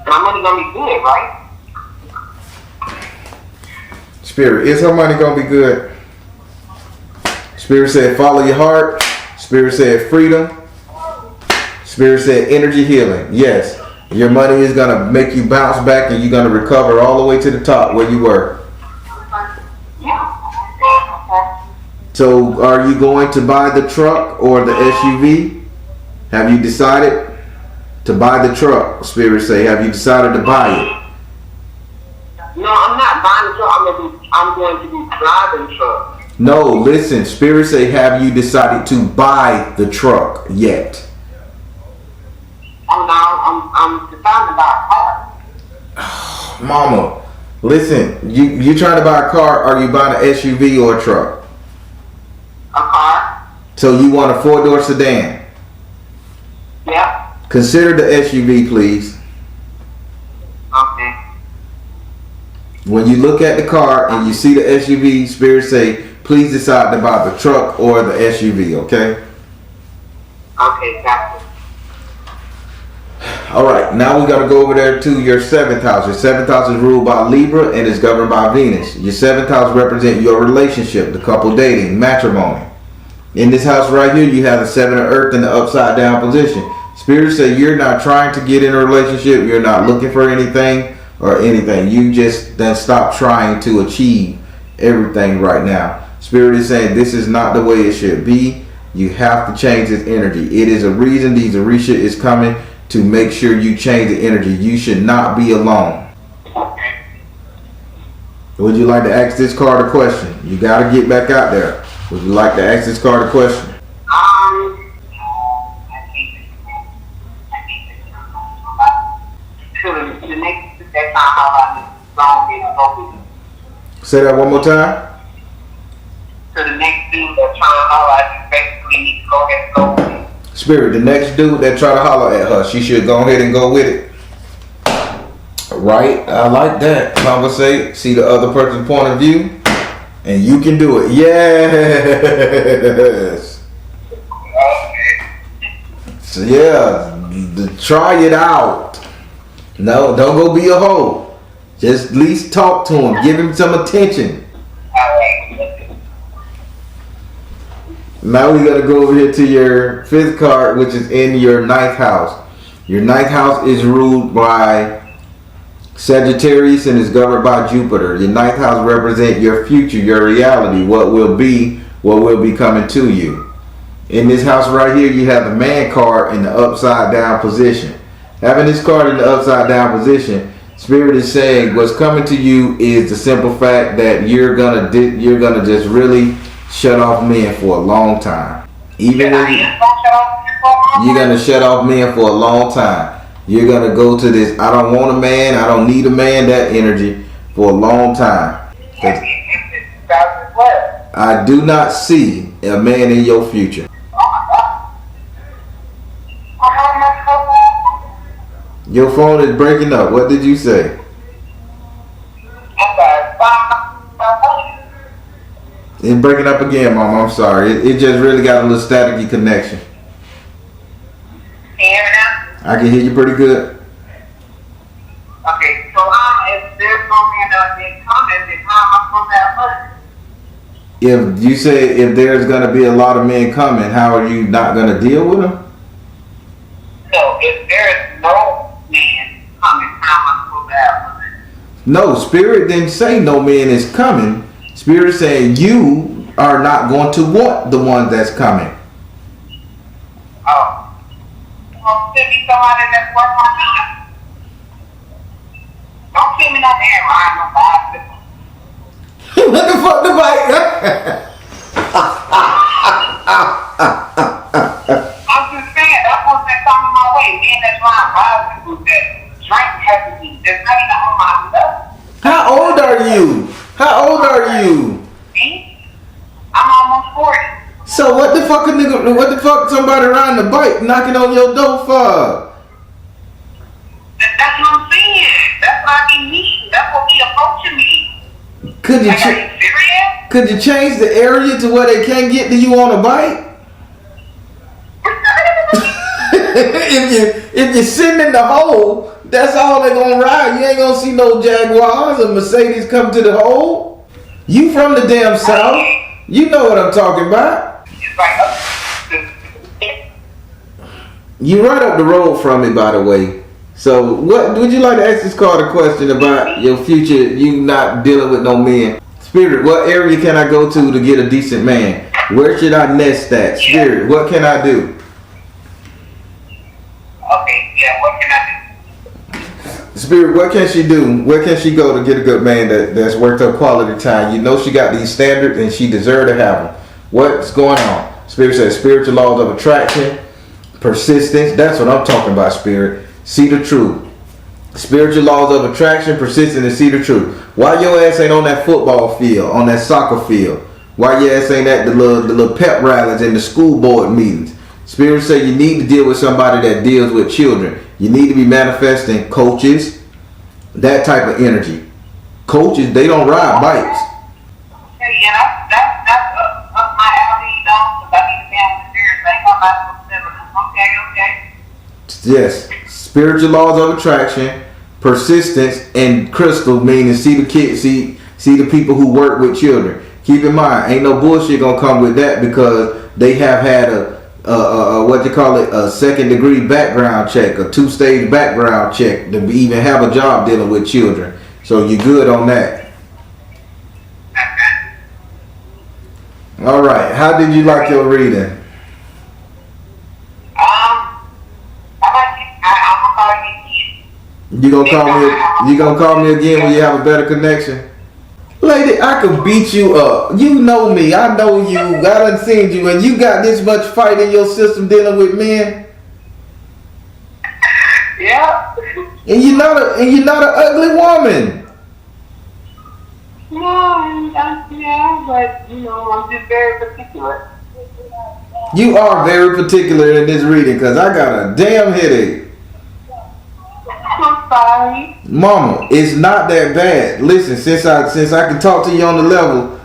My money gonna be good, right? Spirit, is her money gonna be good? Spirit said follow your heart. Spirit said freedom. Spirit said energy healing. Yes, your money is gonna make you bounce back and you're gonna recover all the way to the top where you were. So are you going to buy the truck or the SUV? Have you decided to buy the truck? Spirit say, have you decided to buy it? No, I'm not buying the truck. I'm going to be driving the truck. No, listen. Spirit say, have you decided to buy the truck yet? I'm deciding to buy a car. Mama, listen. You trying to buy a car? Or are you buying an SUV or a truck? A car. So you want a 4-door sedan? Yeah. Consider the SUV, please. Okay. When you look at the car and you see the SUV, Spirit say, please decide to buy the truck or the SUV, okay? Okay, gotcha. All right, now we got to go over there to your 7th house. Your 7th house is ruled by Libra and is governed by Venus. Your 7th house represents your relationship, the couple dating, matrimony. In this house right here, you have the 7 of Earth in the upside down position. Spirit say you're not trying to get in a relationship. You're not looking for anything or anything. You just then stop trying to achieve everything right now. Spirit is saying this is not the way it should be. You have to change this energy. It is a reason these Orisha is coming to make sure you change the energy. You should not be alone. Okay. Would you like to ask this card a question? You got to get back out there. Would you like to ask this card a question? The next that time how I Say that one more time. So the next dude that trying to holler at you basically need to go ahead and go with it. Spirit, the next dude that try to holler at her, she should go ahead and go with it. Right? I like that. Conversate, see the other person's point of view, and you can do it. Yes. So yeah, try it out. No, don't go be a hoe. Just at least talk to him. Give him some attention. Now we gotta go over here to your 5th card, which is in your 9th house. Your 9th house is ruled by Sagittarius and is governed by Jupiter. Your 9th house represents your future, your reality, what will be coming to you. In this house right here, you have the Man card in the upside down position. Having this card in the upside down position, Spirit is saying what's coming to you is the simple fact that you're gonna just really shut off men for a long time. Even when you're gonna shut off men for a long time. You're gonna go to this I don't want a man, I don't need a man, that energy for a long time. I do not see a man in your future. Your phone is breaking up. What did you say? It's breaking up again, Mom. I'm sorry. It just really got a little staticky connection. Can you hear me now? I can hear you pretty good. Okay, so if there's no man in comment, then how am I supposed to have money? If you say if there's going to be a lot of men coming, how are you not going to deal with them? No, if there's no man coming, how am I supposed to have money? No, Spirit didn't say no man is coming. Spirit saying you are not going to want the one that's coming. Oh. Well, send me somebody that's worth my time. Don't send me no man riding my bicycle. What the fuck the bike? I'm just saying, that's what's been coming my way. Men that's riding bicycles that drink heavily, that's not even on my stuff. How old are you? How old are you? Me? I'm almost 40. So what the fuck a nigga? What the fuck somebody riding the bike knocking on your door for? That's what I'm saying. That's what I be needing. That's what be approaching me. Could you Like, are you serious? could you change the area to where they can't get to you on a bike? if you're sitting in the hole, that's all they're gonna ride. You ain't gonna see no Jaguars or Mercedes come to the hole. You from the damn South. You know what I'm talking about. You right up the road from me, by the way. So, what would you like to ask this card a question about your future? You not dealing with no men. Spirit, what area can I go to get a decent man? Where should I nest at? Spirit, what can I do? Okay, yeah, what can I do? Spirit, what can she do? Where can she go to get a good man that's worth her quality time? You know she got these standards and she deserves to have them. What's going on? Spirit says spiritual laws of attraction, persistence. That's what I'm talking about, Spirit. See the truth. Spiritual laws of attraction, persistence, and see the truth. Why your ass ain't on that football field, on that soccer field? Why your ass ain't at the little pep rallies and the school board meetings? Spirit say you need to deal with somebody that deals with children. You need to be manifesting coaches, that type of energy. Coaches, they don't ride bikes. Okay, yeah, that's up my alley, you know, because I need to be on the spirit thing. I'm not okay. Yes. Spiritual laws of attraction, persistence, and crystal, meaning see the kids, see the people who work with children. Keep in mind, ain't no bullshit gonna come with that because they have had a second degree background check, a 2-stage background check to even have a job dealing with children. So you're good on that. All right. How did you like your reading? You gonna call me again when you have a better connection? Lady, I can beat you up. You know me. I know you. I done seen you, and you got this much fight in your system dealing with men. Yeah. And you're not an ugly woman. No, yeah, but you know, I'm just very particular. You are very particular in this reading because I got a damn headache. I'm sorry. Mama, it's not that bad. Listen, since I can talk to you on the level,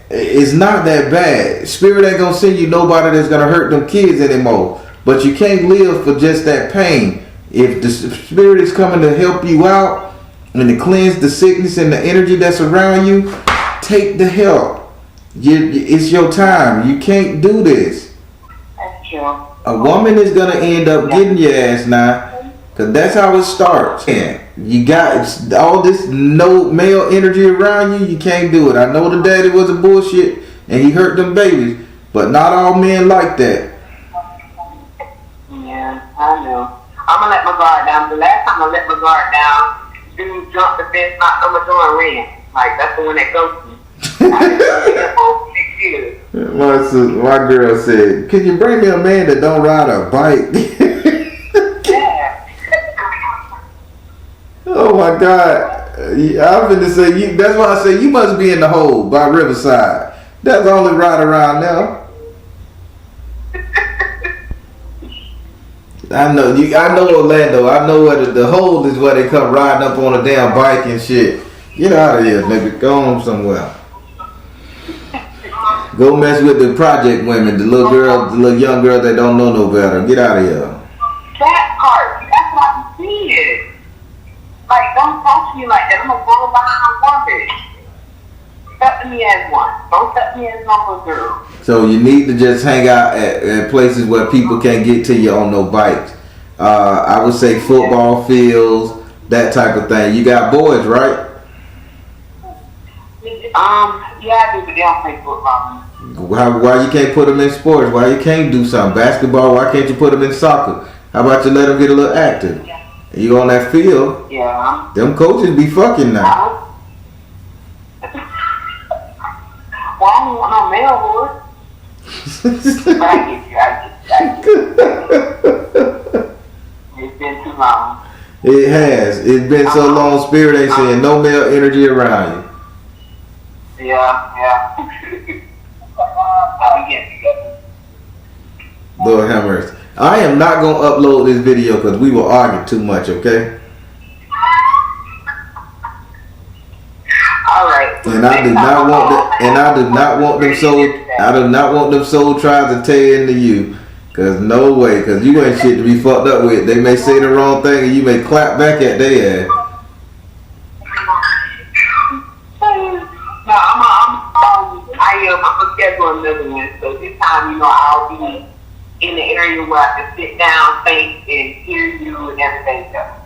it's not that bad. Spirit ain't gonna send you nobody that's gonna hurt them kids anymore. But you can't live for just that pain. If the spirit is coming to help you out and to cleanse the sickness and the energy that's around you, take the help. It's your time. You can't do this. That's true. A woman is gonna end up getting your ass now. Cause that's how it starts. Yeah, you got all this no male energy around you. You can't do it. I know the daddy was a bullshit and he hurt them babies, but not all men like that. Yeah, I know. I'm gonna let my guard down. The last time I let my guard down, dude jumped the fence, knocked on my door and ran. Like that's the one that goes to. I didn't do that for 6 years. My girl said, "Can you bring me a man that don't ride a bike?" Oh my God! I'm gonna say you. That's why I say you must be in the hole by Riverside. That's the only ride around now. I know you. I know Orlando. I know where the hole is where they come riding up on a damn bike and shit. Get out of here, nigga. Go home somewhere. Go mess with the project women, the little young girl that don't know no better. Get out of here. That part. That's what I'm seeing. Like, don't talk to me like that. I'm a grown behind woman. Accept me as one. Don't accept me as no little girl. So you need to just hang out at places where people can't get to you on no bikes. I would say football fields, that type of thing. You got boys, right? Yeah, I do, but they don't play football. Why you can't put them in sports? Why you can't do something? Basketball, why can't you put them in soccer? How about you let them get a little active? You on that field? Yeah. Them coaches be fucking now. Well, I don't want no male boys. But I get you. It's been too long. It has. It's been so long. Spirit ain't saying no male energy around you. Yeah. Lord have mercy. I am not going to upload this video because we will argue too much, okay? Alright. And I do not want that. And I do not want them soul. I do not want them soul tries to tear into you. Cause no way. Cause you ain't shit to be fucked up with. They may say the wrong thing and you may clap back at their ass. No, I'm a schedule another one. So this time, I'll be in the area where I can sit down, think, and hear you and everything else.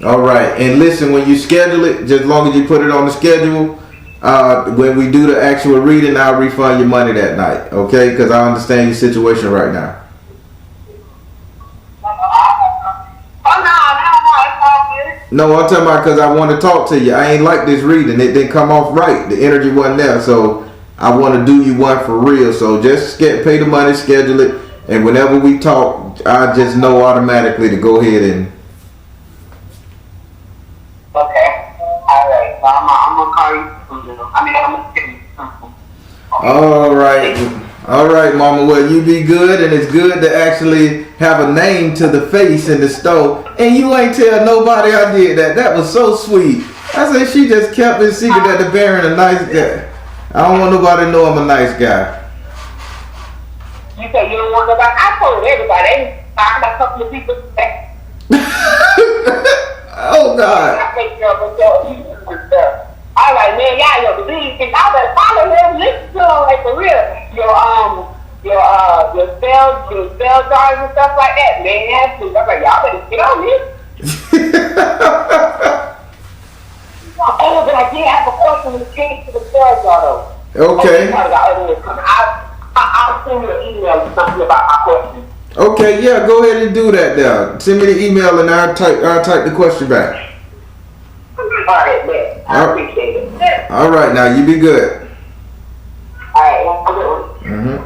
All right, and listen, when you schedule it, just as long as you put it on the schedule, when we do the actual reading, I'll refund your money that night, okay? Because I understand your situation right now. No, I'm talking about because I want to talk to you. I ain't like this reading. It didn't come off right. The energy wasn't there, so I want to do you one for real. So just pay the money, schedule it, and whenever we talk, I just know automatically to go ahead and. Okay. All right. So I'm gonna call you. I'm gonna give you something. All right. All right, Mama. Well, you be good, and it's good to actually have a name to the face in the store. And you ain't tell nobody I did that. That was so sweet. I said she just kept it secret that the Baron a nice guy. I don't want nobody to know I'm a nice guy. You say you don't want nobody? I told everybody. I got a couple of people that. Oh God. I take care of myself. I was like, man, y'all know the these things. I better follow him, listen to him, like for real. Your spell jars and stuff like that, man. I'm like, y'all better get on this. Oh, but I did have a question when it came to the spell jar though. Okay. I'll send you an email with something about my question. Okay, yeah, go ahead and do that now. Send me the email and I'll type the question back. Alright, man. I appreciate it. All right, now you be good. Alright, have a good one. Mm-hmm.